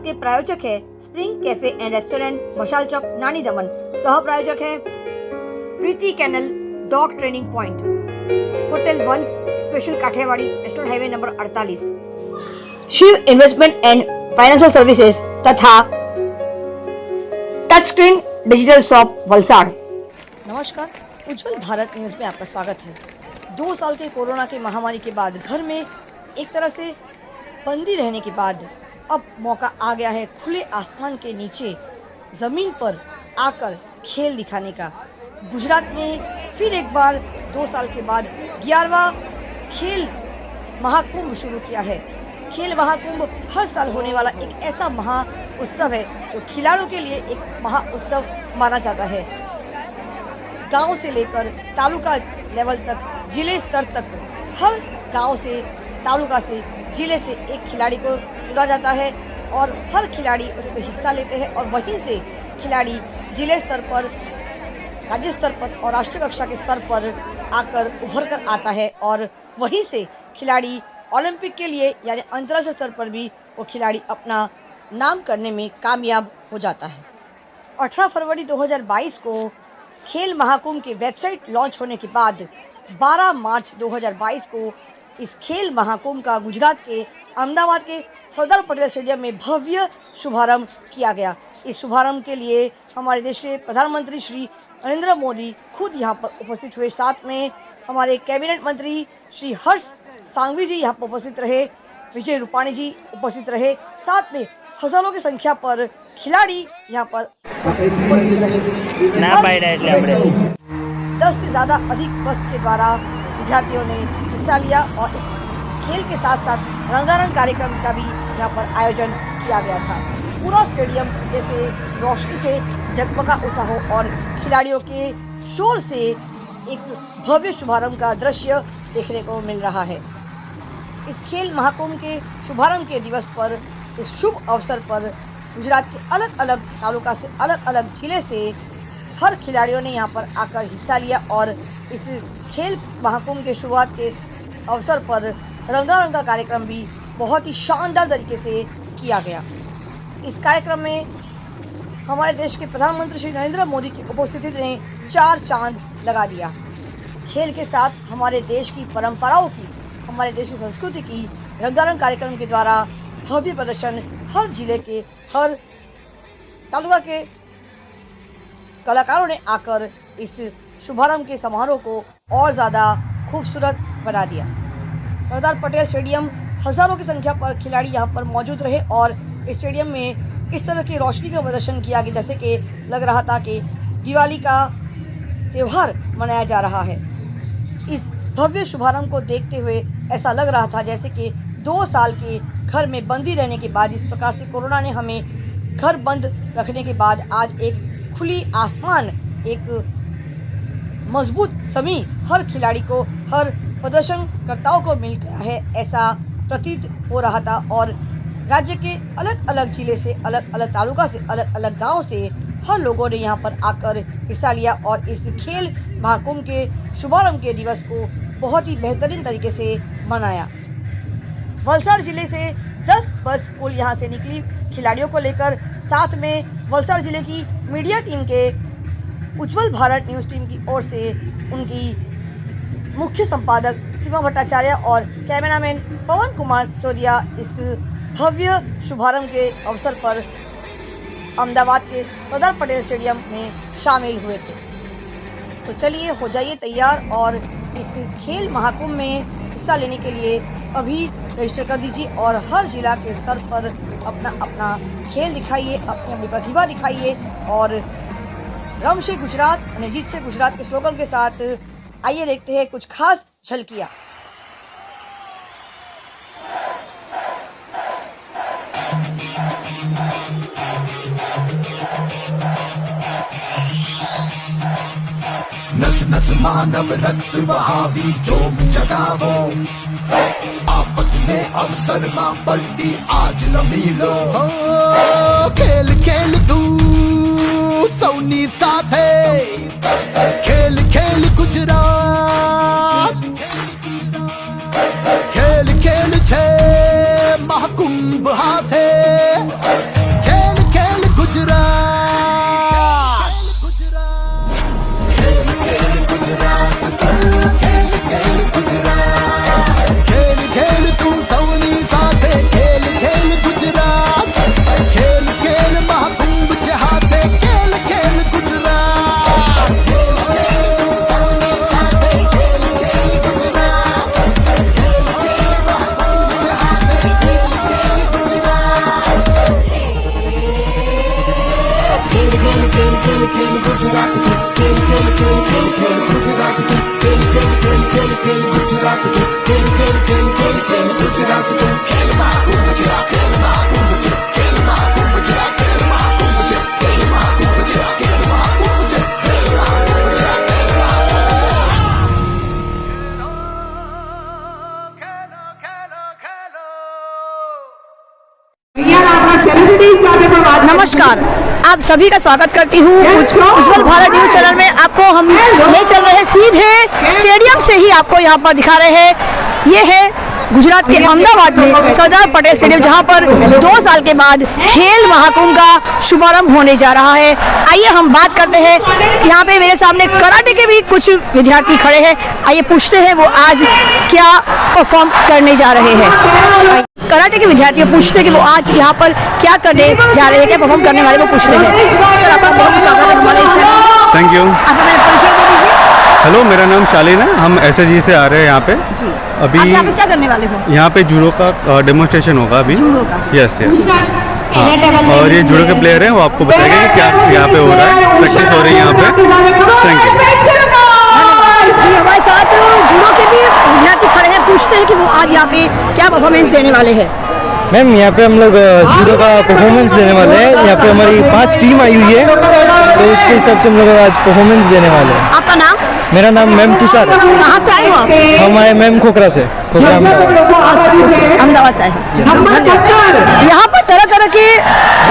के प्रायोजक है स्प्रिंग कैफे एंड रेस्टोरेंट, मशाल चौक, नानी दमन। सह प्रायोजक है Preeti kennel dog training point, hotel वंस special Kathiawadi, national highway number 48, Shiv investment and financial services तथा touch screen digital shop Valsad. नमस्कार, उज्जवल भारत न्यूज में आपका स्वागत है। 2 साल के कोरोना की महामारी के बाद घर में एक तरह से बंदी रहने के बाद अब मौका आ गया है खुले आसमान के नीचे जमीन पर आकर खेल दिखाने का। गुजरात ने फिर एक बार 2 साल के बाद 11वां खेल महाकुंभ शुरू किया है। खेल महाकुंभ हर साल होने वाला एक ऐसा महा उत्सव है जो खिलाड़ियों के लिए एक महा उत्सव माना जाता है। गांव से लेकर तालुका लेवल तक, जिले स्तर तक, हर गांव से, तालुका से, जिले से एक खिलाड़ी को चुना जाता है और हर खिलाड़ी उसमें हिस्सा लेते हैं और वहीं से खिलाड़ी जिले स्तर पर, राज्य स्तर पर और राष्ट्रीय कक्षा के स्तर पर आकर उभर कर आता है और वहीं से खिलाड़ी ओलंपिक के लिए यानी अंतर्राष्ट्रीय स्तर पर भी वो खिलाड़ी अपना नाम करने में कामयाब हो जाता है। 18 फरवरी 2022 को खेल महाकुंभ की वेबसाइट लॉन्च होने के बाद 12 मार्च 2022 को इस खेल महाकुंभ का गुजरात के अहमदाबाद के सरदार पटेल स्टेडियम में भव्य शुभारंभ किया गया। इस शुभारंभ के लिए हमारे देश के प्रधानमंत्री श्री नरेंद्र मोदी खुद यहां पर उपस्थित हुए। साथ में हमारे कैबिनेट मंत्री श्री हर्ष सांघवी जी यहाँ पर उपस्थित रहे, विजय रूपाणी जी उपस्थित रहे, साथ में हजारों की संख्या पर खिलाड़ी यहाँ पर उपस्थित रहे। 10 से ज़्यादा अधिक बस के द्वारा विद्यार्थियों ने हिस्सा लिया और इस खेल के साथ साथ रंगारंग कार्यक्रम का भी यहाँ पर आयोजन किया गया था। पूरा स्टेडियम जैसे रोशनी से जगमगा उठा हो और खिलाड़ियों के शोर से एक भव्य शुभारंभ का दृश्य देखने को मिल रहा है। इस खेल महाकुंभ के शुभारंभ के दिवस पर, इस शुभ अवसर पर गुजरात के अलग अलग तालुका से, अलग अलग जिले से हर खिलाड़ियों ने यहाँ पर आकर हिस्सा लिया और इस खेल महाकुंभ के शुरुआत के अवसर पर रंगारंग का कार्यक्रम भी बहुत ही शानदार तरीके से किया गया। इस कार्यक्रम में हमारे देश के प्रधानमंत्री श्री नरेंद्र मोदी की उपस्थिति ने 4 चांद लगा दिया। खेल के साथ हमारे देश की परंपराओं की, हमारे देश की संस्कृति की रंगारंग कार्यक्रम के द्वारा भव्य प्रदर्शन हर जिले के, हर तालुका के कलाकारों ने आकर इस शुभारंभ के समारोह को और ज़्यादा खूबसूरत बना दिया। सरदार पटेल स्टेडियम, हजारों की संख्या पर खिलाड़ी यहाँ पर मौजूद रहे और इस स्टेडियम में इस तरह की रोशनी का प्रदर्शन किया गया जैसे कि लग रहा था कि दिवाली का त्यौहार मनाया जा रहा है। इस भव्य शुभारंभ को देखते हुए ऐसा लग रहा था जैसे कि 2 साल के घर में बंदी रहने के बाद, इस प्रकार से कोरोना ने हमें घर बंद रखने के बाद आज एक खुली आसमान, एक मजबूत जमीन हर खिलाड़ी को, हर प्रदर्शनकर्ताओं को मिल गया है, ऐसा प्रतीत हो रहा था। और राज्य के अलग अलग जिले से, अलग अलग तालुका से, अलग अलग गांव से हर लोगों ने यहाँ पर आकर हिस्सा लिया और इस खेल महाकुंभ के शुभारंभ के दिवस को बहुत ही बेहतरीन तरीके से मनाया। वलसाड़ जिले से 10 बस पुल यहाँ से निकली खिलाड़ियों को लेकर। साथ में वलसाड़ जिले की मीडिया टीम के, उज्जवल भारत न्यूज़ टीम की ओर से उनकी मुख्य संपादक सीमा भट्टाचार्य और कैमरामैन पवन कुमार सिसोदिया इस भव्य शुभारंभ के अवसर पर अहमदाबाद के सरदार पटेल स्टेडियम में शामिल हुए थे। तो चलिए हो जाइए तैयार और इस खेल महाकुंभ में हिस्सा लेने के लिए अभी रजिस्टर कर दीजिए और हर जिला के स्तर पर अपना अपना खेल दिखाइए, अपनी अपनी प्रतिभा दिखाइए और रम से गुजरात, जीत से गुजरात के स्लोगन के साथ आइए देखते हैं कुछ खास झलकियाँ। नस नस मानव रक्त बहावी जोग जगावो, आफत में अवसर मां पलटी आज रमी लो। खेल खेल तू सौनी साथे, खेल खेल गुजरात, खेल खेल छे महाकुंभ हाथे। नमस्कार, आप सभी का स्वागत करती हूँ उज्जवल भारत न्यूज चैनल में। आपको हम ले चल रहे हैं सीधे स्टेडियम से ही आपको यहाँ पर दिखा रहे हैं। ये है गुजरात के अहमदाबाद में सरदार पटेल स्टेडियम, जहाँ पर 2 साल के बाद खेल महाकुंभ का शुभारंभ होने जा रहा है। आइए हम बात करते हैं। यहाँ पे मेरे सामने कराटे के भी कुछ विद्यार्थी खड़े हैं। आइए पूछते हैं वो आज क्या परफॉर्म करने जा रहे हैं। कराटे के विद्यार्थी पूछते हैं कि वो आज यहाँ पर क्या करने जा रहे हैं, क्या परफॉर्म करने वाले वो पूछते हैं। सर आपका बहुत स्वागत है हमारे इस चैनल। Thank you. आपका मेरा परिचय दे दीजिए। हेलो, मेरा नाम शालीन है। हम SSG से आ रहे हैं यहाँ पे। जी। अभी आप यहाँ पे क्या करने वाले हो? यहाँ पे जूडो का डेमोन्स्ट्रेशन होगा अभी। जूडो का? Yes yes. हाँ, और ये जूडो के प्लेयर हैं, वो आपको बताएंगे कि क्या यहाँ पे हो रहा है, प्रैक्टिस हो रही है यहाँ पे। Thank you. जी, हमारे साथ जूडो के भी विद्यार्थी खड़े हैं। पूछते हैं कि वो आज यहाँ पे क्या परफॉर्मेंस देने वाले हैं। मैम यहाँ पे हम लोग जूडो का परफॉर्मेंस देने वाले हैं। यहाँ पे हमारी 5 टीम आई हुई है, तो उसके हिसाब से हम लोग आज परफॉर्मेंस देने वाले हैं। आपका नाम? मेरा नाम मैम तुषार है। कहाँ से आए हो आप? हम आए मैम खोखरा से, खोखरा अहमदाबाद से आए। धन्यवाद। यहाँ पर तरह तरह के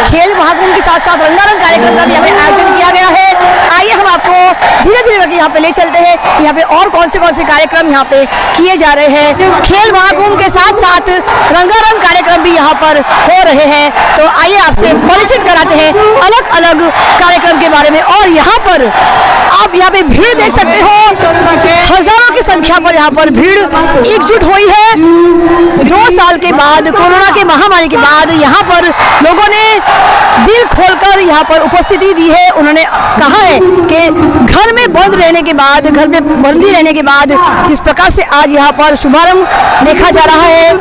खेल महाकुंभ के साथ साथ रंगारंग कार्यक्रम का भी यहाँ पे आयोजन किया गया है। आइए हम आपको धीरे धीरे करके यहाँ पे ले चलते हैं। यहाँ पे और कौन से कार्यक्रम यहाँ पे किए जा रहे हैं। खेल महाकुंभ के साथ साथ रंगारंग कार्यक्रम भी यहाँ पर हो रहे हैं। तो आइए आपसे परिचित कराते हैं अलग अलग कार्यक्रम के बारे में। और यहाँ पर आप यहाँ पे भीड़ देख सकते हो, हजारों की संख्या पर यहाँ पर भीड़ एकजुट हुई है। 2 साल के बाद, कोरोना के महामारी के बाद यहाँ पर लोगों ने दिल खोलकर यहाँ पर उपस्थिति दी है। उन्होंने कहा है कि घर में बंद रहने के बाद, घर में बंदी रहने के बाद जिस प्रकार से आज यहाँ पर शुभारंभ देखा जा रहा है,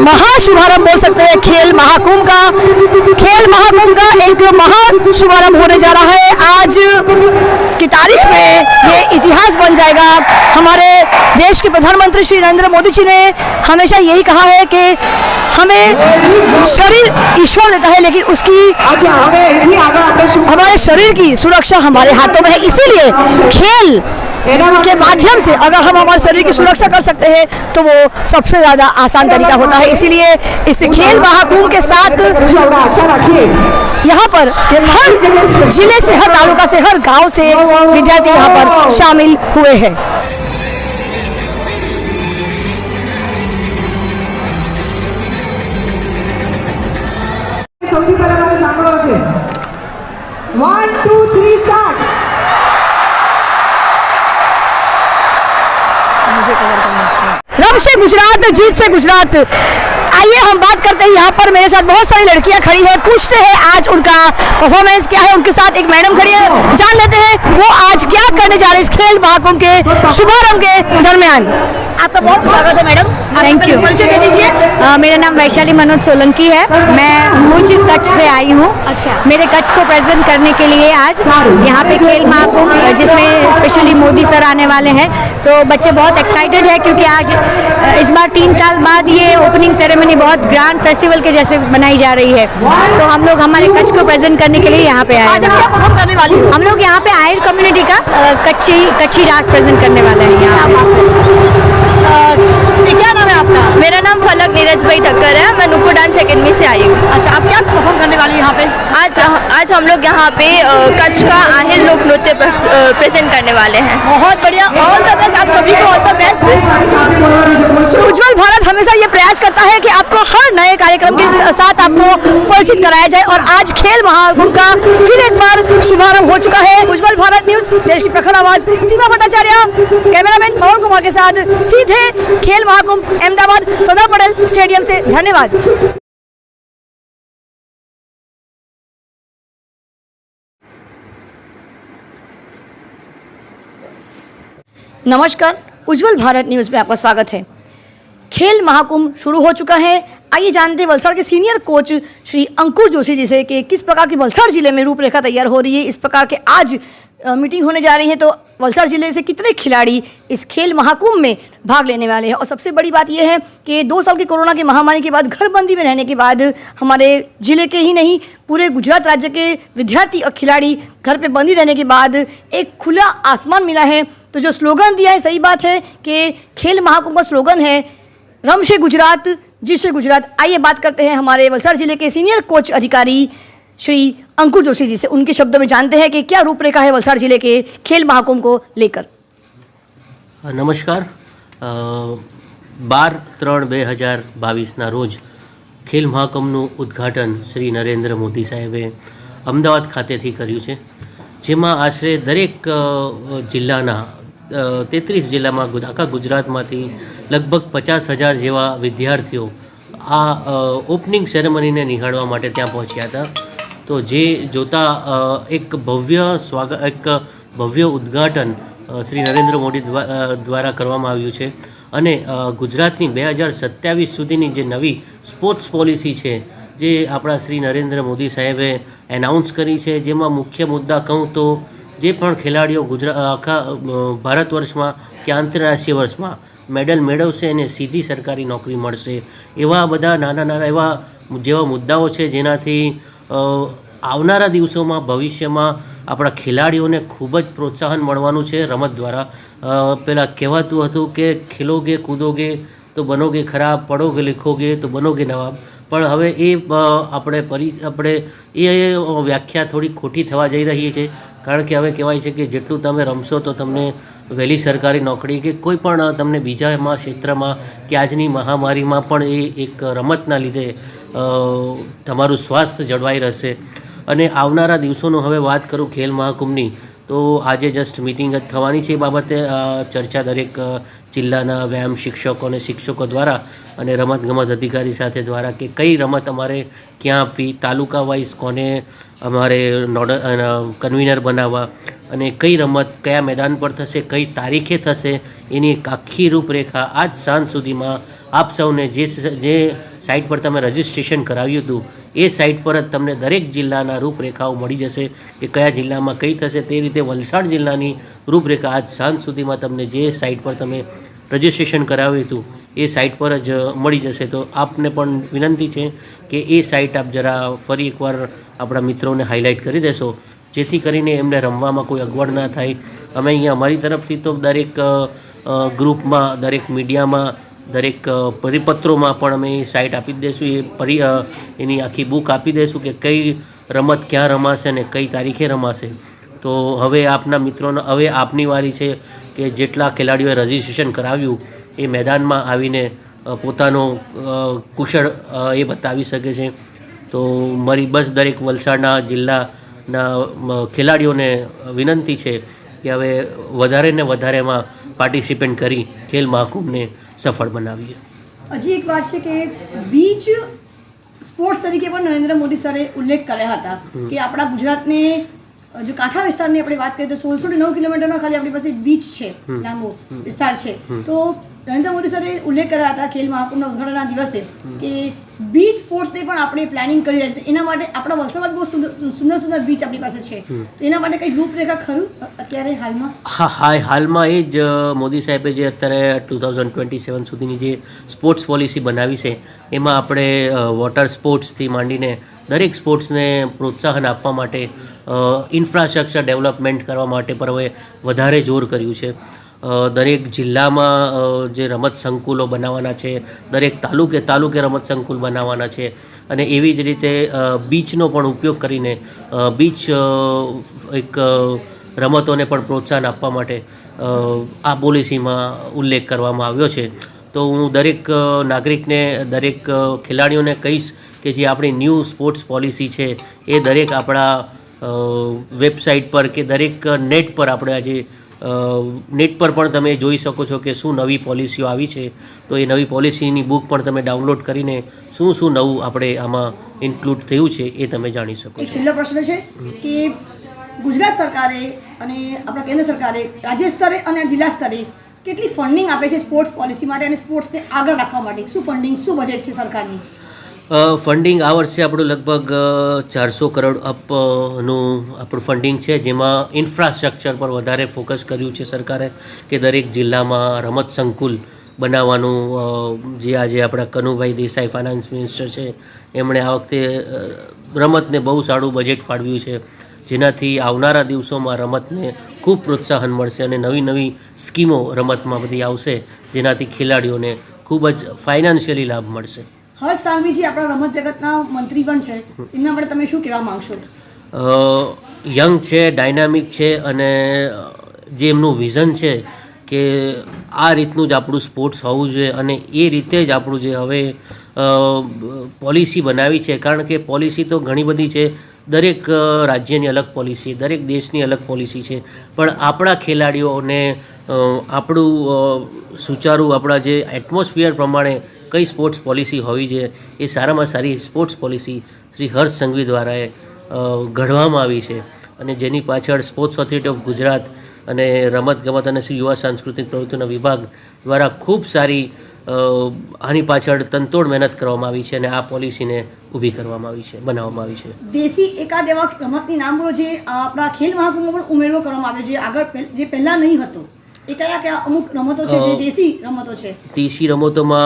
महाशुभारंभ बोल सकते हैं खेल महाकुंभ का। खेल महाकुंभ का एक महान शुभारंभ होने जा रहा है। आज की तारीख में ये इतिहास बन जाएगा। हमारे देश के प्रधानमंत्री श्री नरेंद्र मोदी जी ने हमेशा यही कहा है कि हमें शरीर ईश्वर देता है, लेकिन उसकी हमारे शरीर की सुरक्षा हमारे हाथों में है। इसीलिए खेल के माध्यम से अगर हम हमारे शरीर की सुरक्षा कर सकते हैं तो वो सबसे ज्यादा आसान तरीका होता है। इसीलिए इस खेल महाकुंभ के साथ यहाँ पर हर जिले से, हर तालुका से, हर गांव से विद्यार्थी यहाँ पर शामिल हुए हैं। One, two, three, start. रब से गुजरात, जीत से गुजरात। आइए हम बात करते हैं। यहाँ पर मेरे साथ बहुत सारी लड़कियां खड़ी हैं। पूछते हैं आज उनका परफॉर्मेंस क्या है। उनके साथ एक मैडम खड़ी है, जान लेते हैं वो आज क्या करने जा रहे हैं इस खेल महाकुंभ के शुभारंभ के दरमियान। आपका बहुत स्वागत है मैडम। Thank you. परिचय दे दीजिए। मेरा नाम वैशाली मनोज सोलंकी है। मैं भुज कच्छ से आई हूँ। अच्छा। मेरे कच्छ को प्रेजेंट करने के लिए आज यहाँ पे खेल महाकुंभ, जिसमें स्पेशली मोदी सर आने वाले हैं, तो बच्चे बहुत एक्साइटेड है क्योंकि आज इस बार 3 साल बाद ये ओपनिंग सेरेमनी बहुत ग्रैंड फेस्टिवल के जैसे बनाई जा रही है। तो हम लोग हमारे कच्छ को प्रेजेंट करने के लिए यहाँ पे आए आज आप क्या परफॉर्म करने वाली हो? हम लोग यहाँ पे आयर कम्युनिटी का कच्ची डांस प्रेजेंट करने वाले हैं यहाँ। क्या नाम है आपका? मेरा नाम फलक नीरज भाई ठक्कर है। मैं नुपुर डांस अकेडमी से आई हूँ। अच्छा, आप क्या परफॉर्म करने वाली हैं यहाँ पे? आज हम लोग यहाँ पे कच्छ का आहेर लोक नृत्य प्रेजेंट करने वाले हैं। बहुत बढ़िया, ऑल द बेस्ट। आप सभी को ऑल द बेस्ट। उज्जवल भारत हमेशा ये प्रयास करता है कि आपको हर नए कार्यक्रम के साथ आपको परिचित कराया जाए, और आज खेल महाकुंभ का फिर एक बार शुभारंभ हो चुका है। उज्जवल भारत न्यूज, देश की प्रखर आवाज, सीमा भट्टाचार्य, कैमरामैन पवन कुमार के साथ सीधे खेल महाकुंभ अहमदाबाद सरदार पटेल स्टेडियम से। धन्यवाद। नमस्कार, उज्जवल भारत न्यूज़ में आपका स्वागत है। खेल महाकुंभ शुरू हो चुका है। आइए जानते हैं वलसाड़ के सीनियर कोच श्री अंकुर जोशी जी से कि किस प्रकार की वलसाड़ जिले में रूपरेखा तैयार हो रही है। इस प्रकार के आज मीटिंग होने जा रही है, तो वलसाड़ जिले से कितने खिलाड़ी इस खेल महाकुंभ में भाग लेने वाले हैं। और सबसे बड़ी बात यह है कि 2 साल की कोरोना की महामारी के बाद, घरबंदी में रहने के बाद, हमारे जिले के ही नहीं पूरे गुजरात राज्य के विद्यार्थी और खिलाड़ी घर पे बंदी रहने के बाद एक खुला आसमान मिला है। तो जो स्लोगन दिया है, सही बात है कि खेल महाकुंभ का स्लोगन है रम से गुजरात, जी श्री गुजरात। आइए बात करते हैं हमारे वलसाड़ जिले के सीनियर कोच अधिकारी श्री अंकुर जोशी जी से। उनके शब्दों में जानते हैं कि क्या रूपरेखा है वलसाड़ जिले के खेल महाकुंभ को लेकर। નમસ્કાર 12/3/2022ના રોજ ખેલ મહાકુંભનું ઉદ્ઘાટન શ્રી નરેન્દ્ર મોદી સાહેબે અમદાવાદ ખાતેથી કર્યું છે, જેમાં આશરે દરેક જિલ્લાના 33 જિલ્લામાં આખા ગુજરાતમાંથી લગભગ 50,000 જેવા વિદ્યાર્થીઓ આ ઓપનિંગ સેરેમનીને નિહાળવા માટે ત્યાં પહોંચ્યા હતા. તો જે જોતા એક ભવ્ય ઉદ્ઘાટન શ્રી નરેન્દ્ર મોદી દ્વારા કરવામાં આવ્યું છે અને ગુજરાતની 2027 સુધીની જે નવી સ્પોર્ટ્સ પોલિસી છે જે આપણા શ્રી નરેન્દ્ર મોદી સાહેબે એનાઉન્સ કરી છે, જેમાં મુખ્ય મુદ્દા કહું તો જે પણ ખેલાડીઓ આખા ભારત વર્ષમાં કે આંતરરાષ્ટ્રીય વર્ષમાં મેડલ મેળવશે અને સીધી સરકારી નોકરી મળશે, એવા બધા નાના એવા જેવા મુદ્દાઓ છે જેનાથી આવનારા દિવસોમાં ભવિષ્યમાં આપણા ખેલાડીઓને ખૂબ જ પ્રોત્સાહન મળવાનું છે રમત દ્વારા. પહેલાં કહેવાતું હતું કે ખેલોગે કૂદોગે તો બનોગે ખરાબ, પઢોગે લિખોગે તો બનોગે નવાબ, પણ હવે એ આપણે એ વ્યાખ્યા થોડી ખોટી થવા જઈ રહી છે, કારણ કે હવે કહેવાય છે કે જેટલું તમે રમશો તો તમને વહેલી સરકારી નોકરી કે કોઈ પણ તમને બીજામાં ક્ષેત્રમાં કે આજની મહામારીમાં પણ એ એક રમતના લીધે તમારું સ્વાસ્થ્ય જળવાઈ રહેશે. અને આવનારા દિવસોનું હવે વાત કરું ખેલ મહાકુંભની, તો આજે જસ્ટ મિટિંગ જ થવાની છે એ બાબતે ચર્ચા દરેક જિલ્લાના વ્યાયામ શિક્ષકો અને શિક્ષકો દ્વારા અને રમતગમત અધિકારી સાથે દ્વારા કે કઈ રમત અમારે ક્યાં આપવી, તાલુકા વાઇઝ કોને અમારે કન્વીનર બનાવવા અને કઈ રમત કયા મેદાન પર થશે, કઈ તારીખે થશે, એની એક આખી રૂપરેખા આજ સાંજ સુધીમાં આપ સૌને જે સાઇટ પર તમે રજિસ્ટ્રેશન કરાવ્યું હતું એ સાઇટ પર જ તમને દરેક જિલ્લાના રૂપરેખાઓ મળી જશે કે કયા જિલ્લામાં કઈ થશે. તે રીતે વલસાડ જિલ્લાની રૂપરેખા આજ સાંજ સુધીમાં તમને જે સાઇટ પર તમે રજિસ્ટ્રેશન કરાવ્યું હતું એ સાઇટ પર જ મળી જશે. તો આપને પણ વિનંતી છે કે એ સાઇટ આપ જરા ફરી એકવાર આપણા મિત્રોને હાઇલાઇટ કરી દેશો, જેથી કરીને એમને રમવામાં કોઈ અગવડ ના થાય. અમે અહીંયા અમારી તરફથી તો દરેક ગ્રુપમાં, દરેક મીડિયામાં, દરેક પરિપત્રોમાં પણ અમે સાઇટ આપી જ દઈશું, એની આખી બુક આપી દઈશું કે કઈ રમત ક્યાં રમાશે અને કઈ તારીખે રમાશે. તો હવે આપના મિત્રોનો હવે આપની વારી છે કે જેટલા ખેલાડીઓએ રજિસ્ટ્રેશન કરાવ્યું એ મેદાનમાં આવીને પોતાનો કુશળ એ બતાવી શકે છે. તો મારી બસ દરેક વલસાડના જિલ્લાના ખેલાડીઓને વિનંતી છે કે હવે વધારે ને વધારેમાં પાર્ટિસિપેટ કરી ખેલ મહાકુંભને સફળ બનાવીએ. હજી એક વાત છે કે બીચ સ્પોર્ટ્સ તરીકે પણ નરેન્દ્ર મોદી સરે ઉલ્લેખ કર્યા હતા કે આપણા ગુજરાતને જો કાંઠા વિસ્તારની આપણે વાત કરીએ તો 1609 કિલોમીટરનો ખાલી આપણી પાસે બીચ છે, લાંબો વિસ્તાર છે. તો નરેન્દ્ર મોદી સરે ઉલ્લેખ કર્યા હતા ખેલ મહાકુંભના ઉદ્ઘાટનના દિવસે કે બીચ સ્પોર્ટ્સની પણ આપણે પ્લાનિંગ કરી રહ્યા છીએ. એના માટે આપણા વલસાડમાં બહુ સુંદર બીચ આપણી પાસે છે, તો એના માટે કંઈ રૂપરેખા ખરું અત્યારે હાલમાં? હાલમાં એ જ મોદી સાહેબે જે અત્યારે 2027 સુધીની જે સ્પોર્ટ્સ પોલિસી બનાવી છે એમાં આપણે વોટર સ્પોર્ટ્સથી માંડીને દરેક સ્પોર્ટ્સને પ્રોત્સાહન આપવા માટે ઇન્ફ્રાસ્ટ્રક્ચર ડેવલપમેન્ટ કરવા માટે પર હવે વધારે જોર કર્યું છે. દરેક જિલ્લામાં જે રમત સંકુલો બનાવવાના છે, દરેક તાલુકે રમત સંકુલ બનાવવાના છે અને એવી જ રીતે બીચનો પણ ઉપયોગ કરીને બીચ એક રમતોને પણ પ્રોત્સાહન આપવા માટે આ પોલિસીમાં ઉલ્લેખ કરવામાં આવ્યો છે. તો હું દરેક નાગરિકને, દરેક ખેલાડીઓને કહીશ કે જે આપણી ન્યૂ સ્પોર્ટ્સ પોલિસી છે એ દરેક આપણા વેબસાઇટ પર કે દરેક નેટ પર આપણે આજે નેટ પર પણ તમે જોઈ શકો છો કે શું નવી પોલિસીઓ આવી છે. તો એ નવી પોલિસીની બુક પણ તમે ડાઉનલોડ કરીને શું નવું આપણે આમાં ઇન્ક્લુડ થયું છે એ તમે જાણી શકો છો. છેલ્લો પ્રશ્ન છે કે ગુજરાત સરકારે અને આપણા કેન્દ્ર સરકારે રાજ્ય સ્તરે અને જિલ્લા સ્તરે કેટલી ફંડિંગ આપે છે સ્પોર્ટ્સ પોલિસી માટે અને સ્પોર્ટ્સને આગળ રાખવા માટે? શું ફંડિંગ, શું બજેટ છે સરકારની? ફંડિંગ આ વર્ષે આપણું લગભગ 400 કરોડ અપનું આપણું ફંડિંગ છે, જેમાં ઇન્ફ્રાસ્ટ્રક્ચર પર વધારે ફોકસ કર્યું છે સરકારે કે દરેક જિલ્લામાં રમત સંકુલ બનાવવાનું. જે આજે આપણા કનુભાઈ દેસાઈ ફાઇનાન્સ મિનિસ્ટર છે એમણે આ વખતે રમતને બહુ સારું બજેટ ફાળવ્યું છે, જેનાથી આવનારા દિવસોમાં રમતને ખૂબ પ્રોત્સાહન મળશે અને નવી સ્કીમો રમતમાં બધી આવશે, જેનાથી ખેલાડીઓને ખૂબ જ ફાઇનાન્શિયલી લાભ મળશે. હર્ષ સાંઘવીજી આપણા રમત જગતના મંત્રી પણ છે, એમના માટે તમે શું કહેવા માંગશો? યંગ છે, ડાયનામિક છે અને જે એમનું વિઝન છે કે આ રીતનું જ આપણું સ્પોર્ટ્સ હોવું જોઈએ અને એ રીતે જ આપણું જે હવે પોલિસી બનાવી છે, કારણ કે પોલિસી તો ઘણી બધી છે, દરેક રાજ્યની અલગ પોલિસી, દરેક દેશની અલગ પોલિસી છે, પણ આપણા ખેલાડીઓને આપણું સુચારું આપણા જે એટમોસ્ફિયર પ્રમાણે કઈ સ્પોર્ટ્સ પોલિસી હોવી જોઈએ એ સારામાં સારી સ્પોર્ટ્સ પોલિસી શ્રી હર્ષ સંઘવી દ્વારા ઘડવામાં આવી છે અને જેની પાછળ સ્પોર્ટ્સ ઓથોરિટી ઓફ ગુજરાત અને રમતગમત અને યુવા સાંસ્કૃતિક પ્રવૃત્તિના વિભાગ દ્વારા ખૂબ સારી આની પાછળ તનતોડ મહેનત કરવામાં આવી છે અને આ પોલિસીને ઊભી કરવામાં આવી છે, બનાવવામાં આવી છે. દેશી એકાદ એવા રમતની નામ બોલો જે આપણા ખેલ મહાકુંભમાં પણ ઉમેરો કરવામાં આવ્યો છે, આગળ જે પહેલાં નહીં હતો, એ કયા કયા અમુક રમતો છે જે દેશી રમતો છે? દેશી રમતોમાં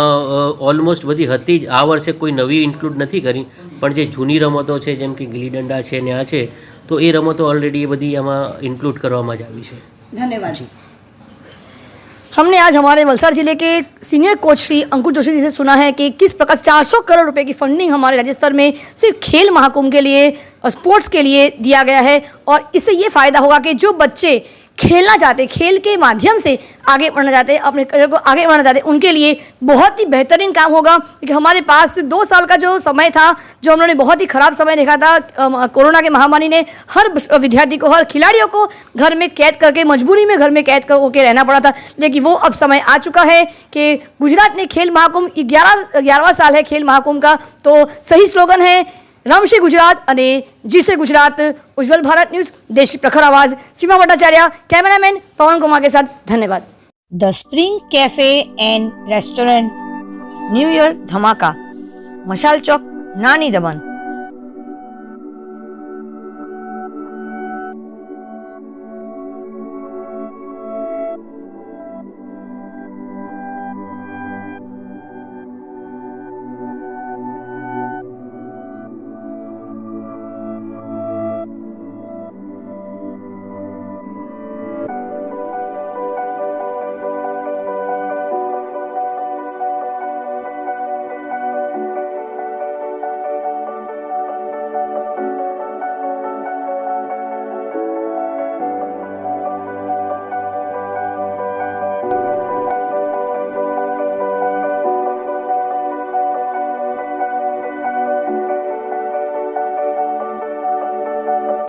ઓલમોસ્ટ બધી હતી જ, આ વર્ષે કોઈ નવી ઇન્ક્લુડ નથી કરી, પણ જે જૂની રમતો છે જેમ કે ગિલ્લી ડંડા છે ને આ છે, તો એ રમતો ઓલરેડી એ બધી આમાં ઇન્ક્લુડ કરવામાં જ આવી છે. धन्यवाद जी. हमने आज हमारे वलसाड़ जिले के सीनियर कोच श्री अंकुर जोशी जी से सुना है कि किस प्रकार 400 करोड़ रुपए की फंडिंग हमारे राज्य स्तर में सिर्फ खेल महाकुंभ के लिए और स्पोर्ट्स के लिए दिया गया है और इससे ये फ़ायदा होगा कि जो बच्चे खेलना चाहते, खेल के माध्यम से आगे बढ़ना चाहते, अपने करियर को आगे बढ़ना चाहते, उनके लिए बहुत ही बेहतरीन काम होगा. क्योंकि हमारे पास 2 साल का जो समय था, जो हम लोगों ने बहुत ही ख़राब समय देखा था, कोरोना के महामारी ने हर विद्यार्थी को, हर खिलाड़ियों को घर में कैद करके, मजबूरी में घर में कैद होकर रहना पड़ा था. लेकिन वो अब समय आ चुका है कि गुजरात ने खेल महाकुंभ 11वां साल है खेल महाकुंभ का, तो सही स्लोगन है रमशे गुजरात અને જીસે ગુજરાત. उज्जवल भारत न्यूज़, देश की प्रखर आवाज़. सीमा भट्टाचार्य, कैमरामैन पवन कुमार के साथ. धन्यवाद. The spring cafe and restaurant, new year धमाका, मशाल चौक, नानी दमन.